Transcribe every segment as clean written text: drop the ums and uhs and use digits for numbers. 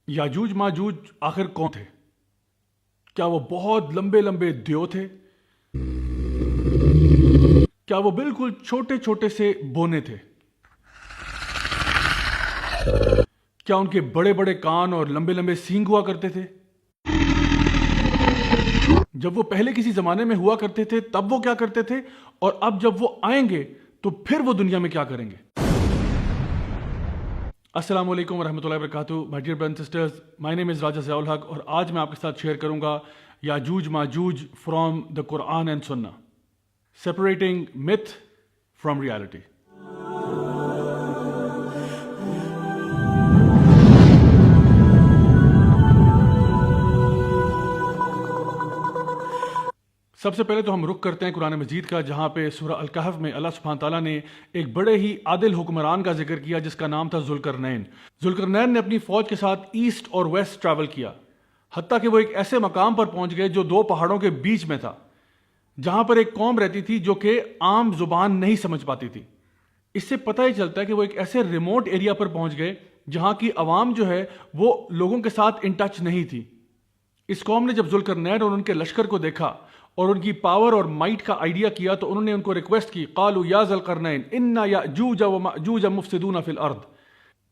یاجوج ماجوج آخر کون تھے؟ کیا وہ بہت لمبے لمبے دیو تھے؟ کیا وہ بالکل چھوٹے چھوٹے سے بونے تھے؟ کیا ان کے بڑے بڑے کان اور لمبے لمبے سینگ ہوا کرتے تھے؟ جب وہ پہلے کسی زمانے میں ہوا کرتے تھے تب وہ کیا کرتے تھے، اور اب جب وہ آئیں گے تو پھر وہ دنیا میں کیا کریں گے؟ السلام علیکم ورحمۃ اللہ وبرکاتہ my dear brothers and sisters, my name is Raja Zia ul-Haq, اور آج میں آپ کے ساتھ شیئر کروں گا Yajuj Majuj from the Quran and Sunnah, separating myth from reality. سب سے پہلے تو ہم رخ کرتے ہیں قرآن مجید کا، جہاں پہ سورہ الکہف میں اللہ سبحانہ تعالیٰ نے ایک بڑے ہی عادل حکمران کا ذکر کیا جس کا نام تھا ذوالقرنین۔ ذوالقرنین نے اپنی فوج کے ساتھ ایسٹ اور ویسٹ ٹریول کیا، حتیٰ کہ وہ ایک ایسے مقام پر پہنچ گئے جو دو پہاڑوں کے بیچ میں تھا، جہاں پر ایک قوم رہتی تھی جو کہ عام زبان نہیں سمجھ پاتی تھی۔ اس سے پتہ ہی چلتا ہے کہ وہ ایک ایسے ریموٹ ایریا پر پہنچ گئے جہاں کی عوام جو ہے وہ لوگوں کے ساتھ ان ٹچ نہیں تھی۔ اس قوم نے جب ذوالقرنین اور ان کے لشکر کو دیکھا اور ان کی پاور اور مائٹ کا آئیڈیا کیا تو انہوں نے ان کو ریکویسٹ کی، قالوا یا ذوالقرنین انا یاجوج وماجوج مفسدون فی الارض،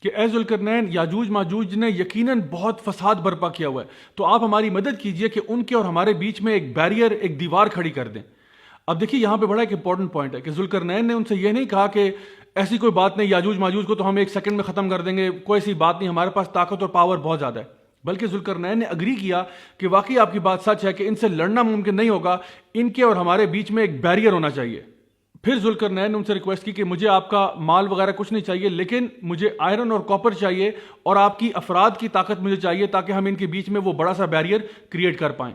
کہ اے ذوالقرنین یاجوج ماجوج نے یقیناً بہت فساد برپا کیا ہوا ہے، تو آپ ہماری مدد کیجئے کہ ان کے اور ہمارے بیچ میں ایک بیریئر، ایک دیوار کھڑی کر دیں۔ اب دیکھیے یہاں پہ بڑا ایک امپورٹنٹ پوائنٹ ہے کہ ذوالقرنین نے ان سے یہ نہیں کہا کہ ایسی کوئی بات نہیں، یاجوج ماجوج کو تو ہم ایک سیکنڈ میں ختم کر دیں گے، کوئی ایسی بات نہیں، ہمارے پاس طاقت اور پاور بہت زیادہ ہے، بلکہ ذوالقرنین نے اگری کیا کہ واقعی آپ کی بات سچ ہے کہ ان سے لڑنا ممکن نہیں ہوگا، ان کے اور ہمارے بیچ میں ایک بیریئر ہونا چاہیے۔ پھر ذوالقرنین نے ان سے ریکویسٹ کی کہ مجھے آپ کا مال وغیرہ کچھ نہیں چاہیے، لیکن مجھے آئرن اور کاپر چاہیے اور آپ کی افراد کی طاقت مجھے چاہیے تاکہ ہم ان کے بیچ میں وہ بڑا سا بیریئر کریٹ کر پائیں۔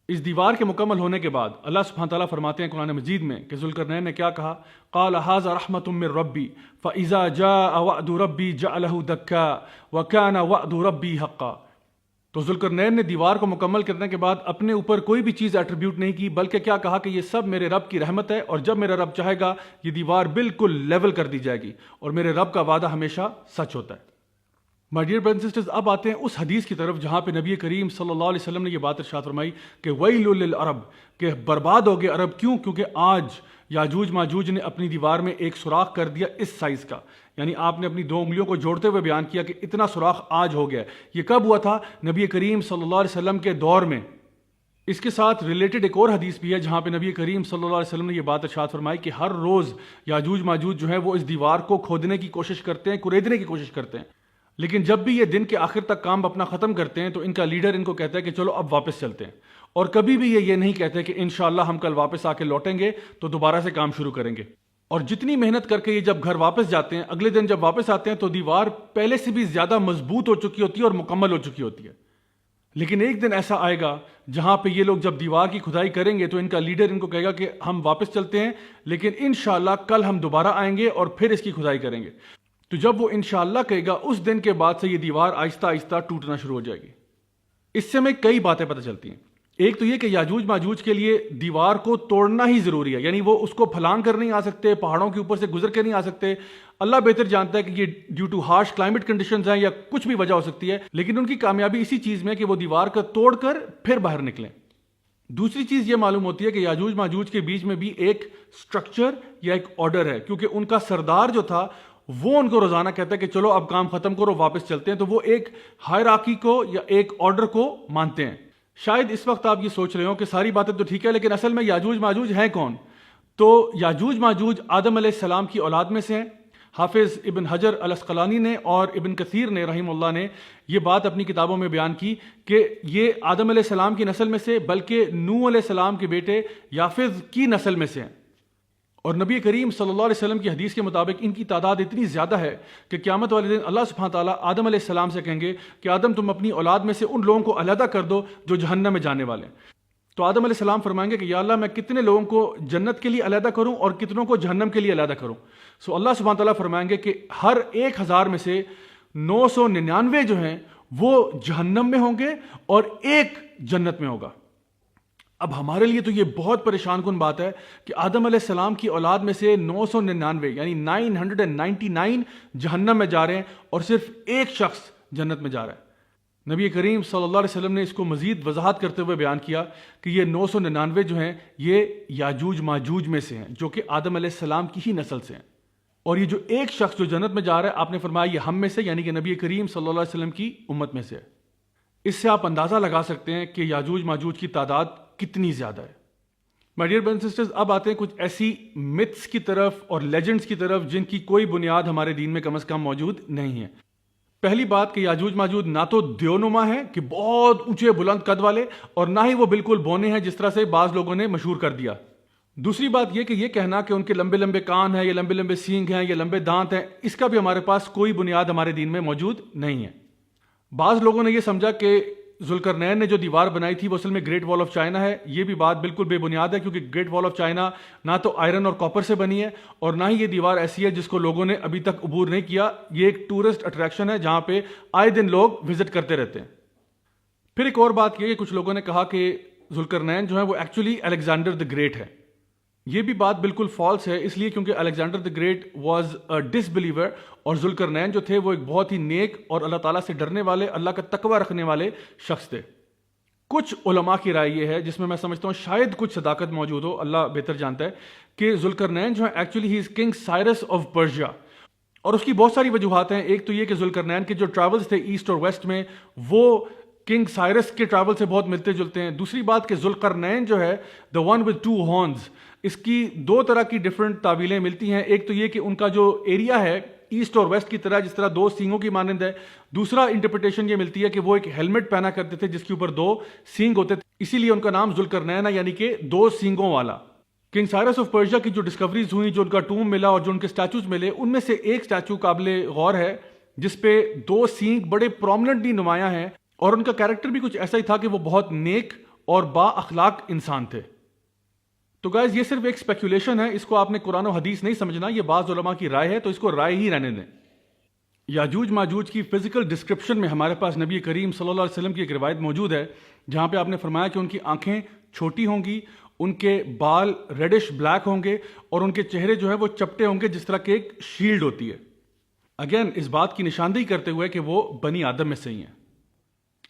اس دیوار کے مکمل ہونے کے بعد اللہ سبحانہ تعالیٰ فرماتے ہیں قرآن مجید میں کہ ذوالقرنین نے کیا کہا، قال ھذا رحمۃ من ربی فاذا جاء وعد ربی جعلہ دکا وکان وعد ربی حقا۔ تو ذوالقرنین نے دیوار کو مکمل کرنے کے بعد اپنے اوپر کوئی بھی چیز ایٹریبیوٹ نہیں کی، بلکہ کیا کہا کہ یہ سب میرے رب کی رحمت ہے، اور جب میرا رب چاہے گا یہ دیوار بالکل لیول کر دی جائے گی، اور میرے رب کا وعدہ ہمیشہ سچ ہوتا ہے۔ مائی ڈیئر برادرز اینڈ سسٹرز، اب آتے ہیں اس حدیث کی طرف جہاں پہ نبی کریم صلی اللہ علیہ وسلم نے یہ بات ارشاد فرمائی کہ ویل للعرب، کہ برباد ہو گئے عرب۔ کیوں؟ کیونکہ آج یاجوج ماجوج نے اپنی دیوار میں ایک سوراخ کر دیا اس سائز کا، یعنی آپ نے اپنی دو انگلیوں کو جوڑتے ہوئے بیان کیا کہ اتنا سوراخ آج ہو گیا۔ یہ کب ہوا تھا؟ نبی کریم صلی اللہ علیہ وسلم کے دور میں۔ اس کے ساتھ ریلیٹڈ ایک اور حدیث بھی ہے جہاں پہ نبی کریم صلی اللہ علیہ وسلم نے یہ بات ارشاد فرمائی کہ ہر روز یاجوج ماجوج جو ہے وہ اس دیوار کو کھودنے کی کوشش کرتے ہیں، کریدنے کی کوشش کرتے ہیں، لیکن جب بھی یہ دن کے آخر تک کام اپنا ختم کرتے ہیں تو ان کا لیڈر ان کو کہتا ہے کہ چلو اب واپس چلتے ہیں، اور کبھی بھی یہ نہیں کہتے کہ انشاءاللہ ہم کل واپس آ کے لوٹیں گے تو دوبارہ سے کام شروع کریں گے۔ اور جتنی محنت کر کے یہ جب گھر واپس جاتے ہیں، اگلے دن جب واپس آتے ہیں تو دیوار پہلے سے بھی زیادہ مضبوط ہو چکی ہوتی ہے اور مکمل ہو چکی ہوتی ہے۔ لیکن ایک دن ایسا آئے گا جہاں پہ یہ لوگ جب دیوار کی کھدائی کریں گے تو ان کا لیڈر ان کو کہے گا کہ ہم واپس چلتے ہیں، لیکن انشاءاللہ کل ہم دوبارہ آئیں گے اور پھر اس کی کھدائی کریں گے۔ تو جب وہ انشاءاللہ کہے گا اس دن کے بعد سے یہ دیوار آہستہ آہستہ ٹوٹنا شروع ہو جائے گی۔ اس سے ہمیں کئی باتیں پتہ چلتی ہیں۔ ایک تو یہ کہ یاجوج ماجوج کے لیے دیوار کو توڑنا ہی ضروری ہے، یعنی وہ اس کو پھلانگ کر نہیں آ سکتے، پہاڑوں کے اوپر سے گزر کے نہیں آ سکتے۔ اللہ بہتر جانتا ہے کہ یہ due to harsh climate conditions ہیں یا کچھ بھی وجہ ہو سکتی ہے، لیکن ان کی کامیابی اسی چیز میں کہ وہ دیوار کو توڑ کر پھر باہر نکلیں۔ دوسری چیز یہ معلوم ہوتی ہے کہ یاجوج ماجوج کے بیچ میں بھی ایک سٹرکچر یا ایک آرڈر ہے، کیونکہ ان کا سردار جو تھا وہ ان کو روزانہ کہتا ہے کہ چلو اب کام ختم کرو، واپس چلتے ہیں، تو وہ ایک ہائرارکی کو یا ایک آرڈر کو مانتے ہیں۔ شاید اس وقت آپ یہ سوچ رہے ہو کہ ساری باتیں تو ٹھیک ہے، لیکن اصل میں یاجوج ماجوج ہیں کون؟ تو یاجوج ماجوج آدم علیہ السلام کی اولاد میں سے ہیں۔ حافظ ابن حجر الاسقلانی نے اور ابن کثیر نے رحم اللہ نے یہ بات اپنی کتابوں میں بیان کی کہ یہ آدم علیہ السلام کی نسل میں سے بلکہ نوح علیہ السلام کے بیٹے یافذ کی نسل میں سے ہیں، اور نبی کریم صلی اللہ علیہ وسلم کی حدیث کے مطابق ان کی تعداد اتنی زیادہ ہے کہ قیامت والے دن اللہ سبحانہ تعالیٰ آدم علیہ السلام سے کہیں گے کہ آدم تم اپنی اولاد میں سے ان لوگوں کو علیحدہ کر دو جو جہنم میں جانے والے ہیں۔ تو آدم علیہ السلام فرمائیں گے کہ یا اللہ میں کتنے لوگوں کو جنت کے لیے علیحدہ کروں اور کتنوں کو جہنم کے لیے علیحدہ کروں؟ سو اللہ سبحانہ تعالیٰ فرمائیں گے کہ ہر 1000 میں سے 999 جو ہیں وہ جہنم میں ہوں گے اور ایک جنت میں ہوگا۔ اب ہمارے لیے تو یہ بہت پریشان کن بات ہے کہ آدم علیہ السلام کی اولاد میں سے 999 یعنی 999 جہنم میں جا رہے ہیں اور صرف ایک شخص جنت میں جا رہا ہے۔ نبی کریم صلی اللہ علیہ وسلم نے اس کو مزید وضاحت کرتے ہوئے بیان کیا کہ یہ 999 جو ہیں یہ یاجوج ماجوج میں سے ہیں، جو کہ آدم علیہ السلام کی ہی نسل سے ہیں، اور یہ جو ایک شخص جو جنت میں جا رہا ہے آپ نے فرمایا یہ ہم میں سے یعنی کہ نبی کریم صلی اللہ علیہ وسلم کی امت میں سے ہے۔ اس سے آپ اندازہ لگا سکتے ہیں کہ یاجوج ماجوج کی تعداد کتنی زیادہ ہے۔ مائی ڈیئر برادرز اینڈ سسٹرز، اب آتے ہیں کچھ ایسی متس کی طرف اور لیجنڈز کی طرف جن کی کوئی بنیاد ہمارے دین میں کم از کم موجود نہیں ہے۔ پہلی بات کہ یاجوج ماجوج نہ تو دیونما ہے کہ بہت اونچے بلند قد والے، اور نہ ہی وہ بالکل بونے ہیں جس طرح سے بعض لوگوں نے مشہور کر دیا۔ دوسری بات یہ کہ یہ کہنا کہ ان کے لمبے لمبے کان ہیں یا لمبے لمبے سینگ ہیں یا لمبے دانت ہیں، اس کا بھی ہمارے پاس کوئی بنیاد ہمارے دین میں موجود نہیں ہے۔ بعض لوگوں نے یہ سمجھا کہ ذوالقرنین نے جو دیوار بنائی تھی وہ اصل میں گریٹ وال آف چائنا ہے۔ یہ بھی بات بالکل بے بنیاد ہے، کیونکہ گریٹ وال آف چائنا نہ تو آئرن اور کاپر سے بنی ہے، اور نہ ہی یہ دیوار ایسی ہے جس کو لوگوں نے ابھی تک عبور نہیں کیا۔ یہ ایک ٹورسٹ اٹریکشن ہے جہاں پہ آئے دن لوگ وزٹ کرتے رہتے ہیں۔ پھر ایک اور بات یہ کہ کچھ لوگوں نے کہا کہ ذوالقرنین جو ہے وہ ایکچولی الیگزینڈر دی گریٹ ہے۔ یہ بھی بات بالکل فالس ہے، اس لیے کیونکہ Alexander the Great was a disbeliever, اور ذوالقرنین جو تھے وہ ایک بہت ہی نیک اور اللہ تعالیٰ سے ڈرنے والے، اللہ کا تقوی رکھنے والے شخص تھے۔ کچھ علماء کی رائے یہ ہے، جس میں سمجھتا ہوں شاید کچھ صداقت موجود ہو، اللہ بہتر جانتا ہے، کہ ذوالقرنین جو ہے actually he is king Cyrus of Persia, اور اس کی بہت ساری وجوہات ہیں۔ ایک تو یہ کہ ذوالقرنین کے جو ٹریولز تھے ایسٹ اور ویسٹ میں وہ کنگ سائرس کے ٹریول سے بہت ملتے جلتے ہیں۔ دوسری بات کہ ذوالقرنین جو ہے the one with two horns, اس کی دو طرح کی ڈفرنٹ تعویلیں ملتی ہیں۔ ایک تو یہ کہ ان کا جو ایریا ہے ایسٹ اور ویسٹ کی طرح، جس طرح دو سینگوں کی مانند ہے۔ دوسرا انٹرپریٹیشن یہ ملتی ہے کہ وہ ایک ہیلمٹ پہنا کرتے تھے جس کے اوپر دو سینگ ہوتے تھے، اسی لیے ان کا نام ذوالقرنین ہے، یعنی کہ دو سینگوں والا۔ کنگ سائرس آف پرشیا کی جو ڈسکوریز ہوئی، جو ان کا ٹوم ملا اور جو ان کے اسٹیچوز ملے، ان میں سے ایک اسٹیچو قابل غور ہے جس پہ دو سینگ بڑے پرومننٹلی نمایاں ہیں، اور ان کا کیریکٹر بھی کچھ ایسا ہی تھا کہ وہ بہت نیک اور با اخلاق انسان تھے۔ تو گائز یہ صرف ایک اسپیکولیشن ہے، اس کو آپ نے قرآن و حدیث نہیں سمجھنا، یہ بعض علماء کی رائے ہے، تو اس کو رائے ہی رہنے دیں۔ یاجوج ماجوج کی فزیکل ڈسکرپشن میں ہمارے پاس نبی کریم صلی اللہ علیہ وسلم کی ایک روایت موجود ہے جہاں پہ آپ نے فرمایا کہ ان کی آنکھیں چھوٹی ہوں گی، ان کے بال ریڈش بلیک ہوں گے، اور ان کے چہرے جو ہے وہ چپٹے ہوں گے جس طرح کہ ایک شیلڈ ہوتی ہے۔ اگین اس بات کی نشاندہی کرتے ہوئے کہ وہ بنی آدم میں سے ہی ہیں۔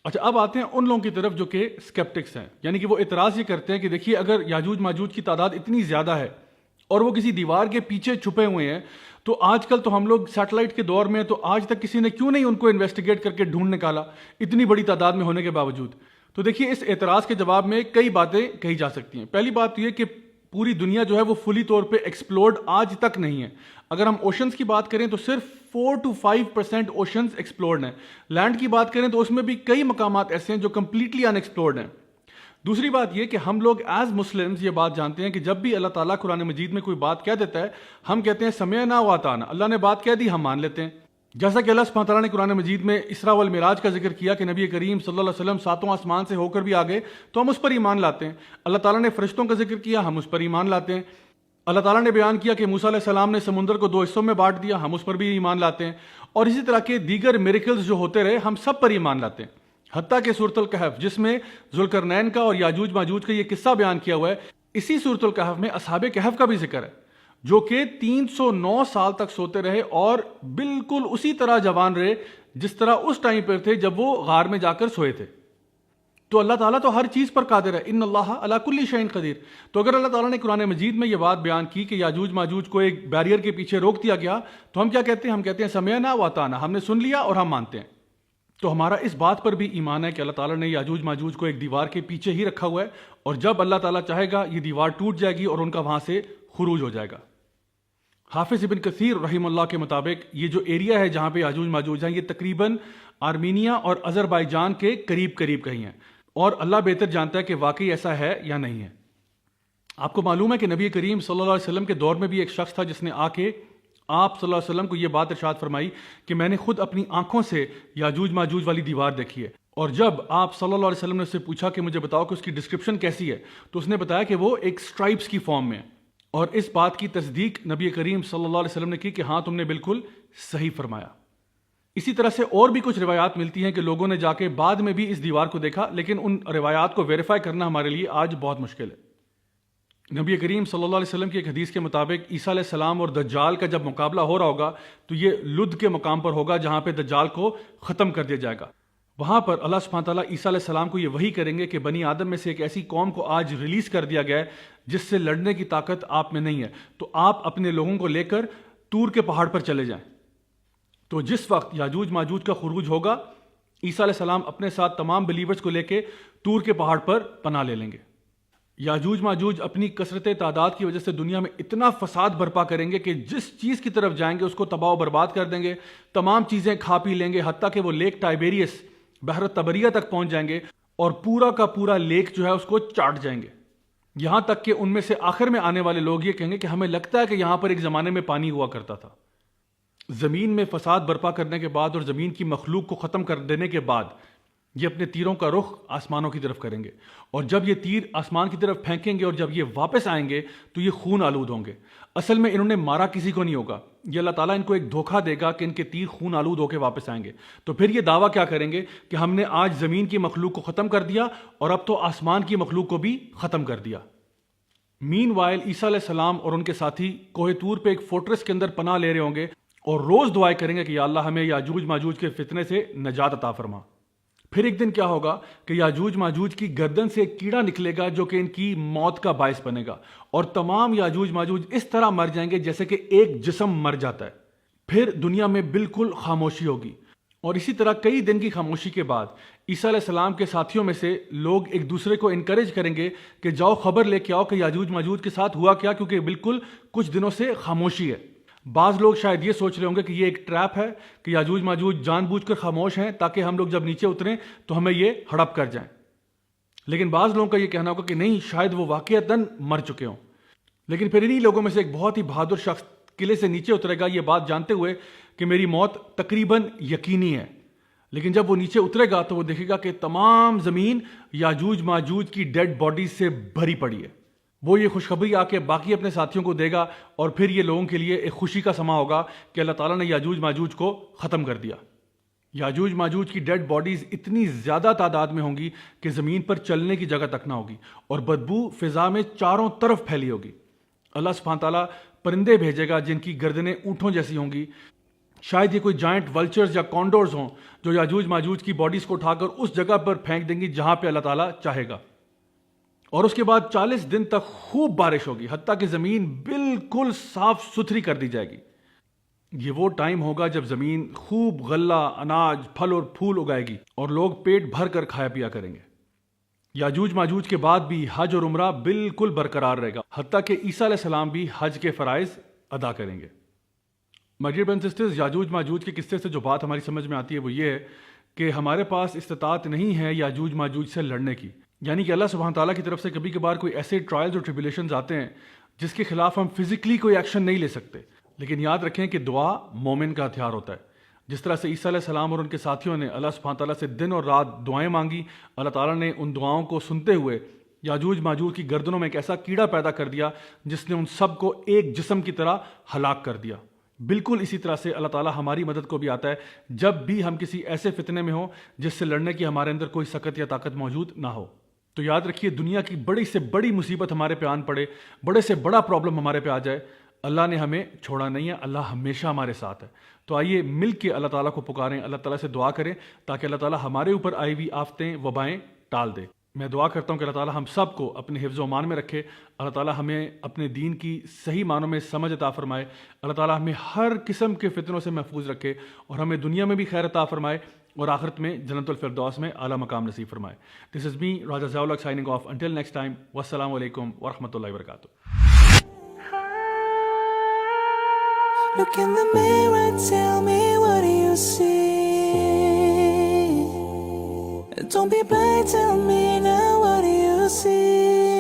اچھا، اب آتے ہیں ان لوگوں کی طرف جو کہ اسکیپٹکس ہیں، یعنی کہ وہ اعتراض یہ کرتے ہیں کہ دیکھیے اگر یاجوج ماجوج کی تعداد اتنی زیادہ ہے اور وہ کسی دیوار کے پیچھے چھپے ہوئے ہیں، تو آج کل تو ہم لوگ سیٹلائٹ کے دور میں، تو آج تک کسی نے کیوں نہیں ان کو انویسٹیگیٹ کر کے ڈھونڈ نکالا اتنی بڑی تعداد میں ہونے کے باوجود؟ تو دیکھیے اس اعتراض کے جواب میں کئی باتیں کہی جا سکتی ہیں۔ پہلی بات یہ کہ پوری دنیا جو ہے وہ فلی طور پہ ایکسپلورڈ آج تک نہیں ہے۔ اگر ہم اوشنز کی بات کریں تو صرف 4 to 5% اوشنز ایکسپلورڈ ہیں۔ لینڈ کی بات کریں تو اس میں بھی کئی مقامات ایسے ہیں جو کمپلیٹلی ان ایکسپلورڈ ہیں۔ دوسری بات یہ کہ ہم لوگ ایز مسلمز یہ بات جانتے ہیں کہ جب بھی اللہ تعالیٰ قرآن مجید میں کوئی بات کہہ دیتا ہے ہم کہتے ہیں سمعنا و اطعنا، اللہ نے بات کہہ دی ہم مان لیتے ہیں۔ جیسا کہ اللہ سبحانہ تعالیٰ نے قرآن مجید میں اسراء والمعراج کا ذکر کیا کہ نبی کریم صلی اللہ علیہ وسلم ساتوں آسمان سے ہو کر بھی آگے، تو ہم اس پر ایمان لاتے ہیں۔ اللہ تعالیٰ نے فرشتوں کا ذکر کیا، ہم اس پر ایمان لاتے ہیں۔ اللہ تعالیٰ نے بیان کیا کہ موسیٰ علیہ السلام نے سمندر کو 2 حصوں میں بانٹ دیا، ہم اس پر بھی ایمان لاتے ہیں۔ اور اسی طرح کے دیگر میریکلز جو ہوتے رہے ہم سب پر ایمان لاتے ہیں، حتیٰ کہ سورۃ الکہف جس میں ذوالقرنین کا اور یاجوج ماجوج کا یہ قصہ بیان کیا ہوا ہے، اسی سورۃ الکہف میں اصحاب کہف کا بھی ذکر ہے جو کہ 309 سال تک سوتے رہے اور بالکل اسی طرح جوان رہے جس طرح اس ٹائم پر تھے جب وہ غار میں جا کر سوئے تھے۔ تو اللہ تعالیٰ تو ہر چیز پر قادر ہے، ان اللہ علی کل شیء قدیر۔ تو اگر اللہ تعالیٰ نے قرآن مجید میں یہ بات بیان کی کہ یاجوج ماجوج کو ایک بیریئر کے پیچھے روک دیا گیا، تو ہم کیا کہتے ہیں؟ ہم کہتے ہیں سمعنا و اطعنا، ہم نے سن لیا اور ہم مانتے ہیں۔ تو ہمارا اس بات پر بھی ایمان ہے کہ اللہ تعالیٰ نے یاجوج ماجوج کو ایک دیوار کے پیچھے ہی رکھا ہوا ہے، اور جب اللہ تعالیٰ چاہے گا یہ دیوار ٹوٹ جائے گی اور ان کا وہاں سے خروج ہو جائے گا۔ حافظ ابن کثیر رحمہ اللہ کے مطابق یہ جو ایریا ہے جہاں پہ یاجوج ماجوج ہیں یہ تقریباً آرمینیا اور آذربائیجان کے قریب قریب کہیں ہیں، اور اللہ بہتر جانتا ہے کہ واقعی ایسا ہے یا نہیں ہے۔ آپ کو معلوم ہے کہ نبی کریم صلی اللہ علیہ وسلم کے دور میں بھی ایک شخص تھا جس نے آ کے آپ صلی اللہ علیہ وسلم کو یہ بات ارشاد فرمائی کہ میں نے خود اپنی آنکھوں سے یاجوج ماجوج والی دیوار دیکھی ہے۔ اور جب آپ صلی اللہ علیہ وسلم نے اس سے پوچھا کہ مجھے بتاؤ کہ اس کی ڈسکرپشن کیسی ہے، تو اس نے بتایا کہ وہ ایک سٹرائپس کی فارم میں ہے، اور اس بات کی تصدیق نبی کریم صلی اللہ علیہ وسلم نے کی کہ ہاں تم نے بالکل صحیح فرمایا۔ اسی طرح سے اور بھی کچھ روایات ملتی ہیں کہ لوگوں نے جا کے بعد میں بھی اس دیوار کو دیکھا، لیکن ان روایات کو ویریفائی کرنا ہمارے لیے آج بہت مشکل ہے۔ نبی کریم صلی اللہ علیہ وسلم کی ایک حدیث کے مطابق عیسیٰ علیہ السلام اور دجال کا جب مقابلہ ہو رہا ہوگا تو یہ لد کے مقام پر ہوگا جہاں پہ دجال کو ختم کر دیا جائے گا۔ وہاں پر اللہ سبحانہ تعالیٰ عیسیٰ علیہ السلام کو یہ وحی کریں گے کہ بنی آدم میں سے ایک ایسی قوم کو آج ریلیز کر دیا گیا ہے جس سے لڑنے کی طاقت آپ میں نہیں ہے، تو آپ اپنے لوگوں کو لے کر طور کے پہاڑ پر چلے جائیں۔ تو جس وقت یاجوج ماجوج کا خروج ہوگا، عیسیٰ علیہ السلام اپنے ساتھ تمام بلیورز کو لے کے طور کے پہاڑ پر پناہ لے لیں گے۔ یاجوج ماجوج اپنی کثرت تعداد کی وجہ سے دنیا میں اتنا فساد برپا کریں گے کہ جس چیز کی طرف جائیں گے اس کو تباہ و برباد کر دیں گے، تمام چیزیں کھا پی لیں گے، حتیٰ کہ وہ لیک ٹائبیریس بحر تبریہ تک پہنچ جائیں گے اور پورا کا پورا لیک جو ہے اس کو چاٹ جائیں گے، یہاں تک کہ ان میں سے آخر میں آنے والے لوگ یہ کہیں گے کہ ہمیں لگتا ہے کہ یہاں پر ایک زمانے میں پانی ہوا کرتا تھا۔ زمین میں فساد برپا کرنے کے بعد اور زمین کی مخلوق کو ختم کر دینے کے بعد یہ اپنے تیروں کا رخ آسمانوں کی طرف کریں گے، اور جب یہ تیر آسمان کی طرف پھینکیں گے اور جب یہ واپس آئیں گے تو یہ خون آلود ہوں گے۔ اصل میں انہوں نے مارا کسی کو نہیں ہوگا، یہ اللہ تعالیٰ ان کو ایک دھوکہ دے گا کہ ان کے تیر خون آلود ہو کے واپس آئیں گے، تو پھر یہ دعویٰ کیا کریں گے کہ ہم نے آج زمین کی مخلوق کو ختم کر دیا اور اب تو آسمان کی مخلوق کو بھی ختم کر دیا۔ مین وائل عیسیٰ علیہ السلام اور ان کے ساتھی کوہ طور پہ ایک فورٹریس کے اندر پناہ لے رہے ہوں گے اور روز دعائیں کریں گے کہ یا اللہ ہمیں یاجوج ماجوج کے فتنے سے نجات عطا فرما۔ پھر ایک دن کیا ہوگا کہ یاجوج ماجوج کی گردن سے ایک کیڑا نکلے گا جو کہ ان کی موت کا باعث بنے گا، اور تمام یاجوج ماجوج اس طرح مر جائیں گے جیسے کہ ایک جسم مر جاتا ہے۔ پھر دنیا میں بالکل خاموشی ہوگی، اور اسی طرح کئی دن کی خاموشی کے بعد عیسیٰ علیہ السلام کے ساتھیوں میں سے لوگ ایک دوسرے کو انکریج کریں گے کہ جاؤ خبر لے کے آؤ کہ یاجوج ماجوج کے ساتھ ہوا کیا، کیونکہ بالکل کچھ دنوں سے خاموشی ہے۔ بعض لوگ شاید یہ سوچ رہے ہوں گے کہ یہ ایک ٹریپ ہے کہ یاجوج ماجوج جان بوجھ کر خاموش ہیں تاکہ ہم لوگ جب نیچے اتریں تو ہمیں یہ ہڑپ کر جائیں، لیکن بعض لوگوں کا یہ کہنا ہوگا کہ نہیں، شاید وہ واقعتاً مر چکے ہوں۔ لیکن پھر انہی لوگوں میں سے ایک بہت ہی بہادر شخص قلعے سے نیچے اترے گا یہ بات جانتے ہوئے کہ میری موت تقریباً یقینی ہے، لیکن جب وہ نیچے اترے گا تو وہ دیکھے گا کہ تمام زمین یاجوج ماجوج کی ڈیڈ باڈیز سے بھری پڑی ہے۔ وہ یہ خوشخبری آ کے باقی اپنے ساتھیوں کو دے گا، اور پھر یہ لوگوں کے لیے ایک خوشی کا سما ہوگا کہ اللہ تعالیٰ نے یاجوج ماجوج کو ختم کر دیا۔ یاجوج ماجوج کی ڈیڈ باڈیز اتنی زیادہ تعداد میں ہوں گی کہ زمین پر چلنے کی جگہ تک نہ ہوگی، اور بدبو فضا میں چاروں طرف پھیلی ہوگی۔ اللہ سبحانہ تعالیٰ پرندے بھیجے گا جن کی گردنیں اونٹوں جیسی ہوں گی، شاید یہ کوئی جائنٹ ولچرز یا کانڈورز ہوں جو یاجوج ماجوج کی باڈیز کو اٹھا کر اس جگہ پر پھینک دیں گی جہاں پہ اللہ تعالیٰ چاہے گا، اور اس کے بعد 40 دن تک خوب بارش ہوگی حتیٰ کہ زمین بالکل صاف ستھری کر دی جائے گی۔ یہ وہ ٹائم ہوگا جب زمین خوب غلہ، اناج، پھل اور پھول اگائے گی اور لوگ پیٹ بھر کر کھایا پیا کریں گے۔ یاجوج ماجوج کے بعد بھی حج اور عمرہ بالکل برقرار رہے گا، حتیٰ کہ عیسیٰ علیہ السلام بھی حج کے فرائض ادا کریں گے۔ My dear brothers and sisters, Yajuj Majuj کے قصے سے جو بات ہماری سمجھ میں آتی ہے وہ یہ ہے کہ ہمارے پاس استطاعت نہیں ہے یاجوج ماجوج سے لڑنے کی، یعنی کہ اللہ سبحانہ تعالیٰ کی طرف سے کبھی کبھار کوئی ایسے ٹرائلز اور ٹریبولیشنز آتے ہیں جس کے خلاف ہم فزیکلی کوئی ایکشن نہیں لے سکتے، لیکن یاد رکھیں کہ دعا مومن کا ہتھیار ہوتا ہے۔ جس طرح سے عیسیٰ علیہ السلام اور ان کے ساتھیوں نے اللہ سبحانہ تعالیٰ سے دن اور رات دعائیں مانگی، اللہ تعالیٰ نے ان دعاؤں کو سنتے ہوئے یاجوج ماجوج کی گردنوں میں ایک ایسا کیڑا پیدا کر دیا جس نے ان سب کو ایک جسم کی طرح ہلاک کر دیا۔ بالکل اسی طرح سے اللہ تعالیٰ ہماری مدد کو بھی آتا ہے جب بھی ہم کسی ایسے فتنے میں ہوں جس سے لڑنے کی ہمارے اندر کوئی سکت یا طاقت موجود نہ ہو۔ تو یاد رکھیے، دنیا کی بڑی سے بڑی مصیبت ہمارے پہ آن پڑے، بڑے سے بڑا پرابلم ہمارے پہ آ جائے، اللہ نے ہمیں چھوڑا نہیں ہے، اللہ ہمیشہ ہمارے ساتھ ہے۔ تو آئیے مل کے اللہ تعالیٰ کو پکاریں، اللہ تعالیٰ سے دعا کریں تاکہ اللہ تعالیٰ ہمارے اوپر آئی ہوئی آفتیں، وبائیں ٹال دے۔ میں دعا کرتا ہوں کہ اللہ تعالیٰ ہم سب کو اپنے حفظ و امان میں رکھے، اللہ تعالیٰ ہمیں اپنے دین کی صحیح معنوں میں سمجھ عطا فرمائے، اللہ تعالیٰ ہمیں ہر قسم کے فتنوں سے محفوظ رکھے اور ہمیں دنیا میں بھی خیر عطا فرمائے اور آخرت میں جنت الفردوس میں اعلیٰ مقام نصیب فرمائے۔ دس از می راجہ ضیاء الحق signing off, until next time, والسلام علیکم ورحمۃ اللہ وبرکاتہ۔ Look in the mirror, tell me what do you see? Don't be blind, tell me now what do you see?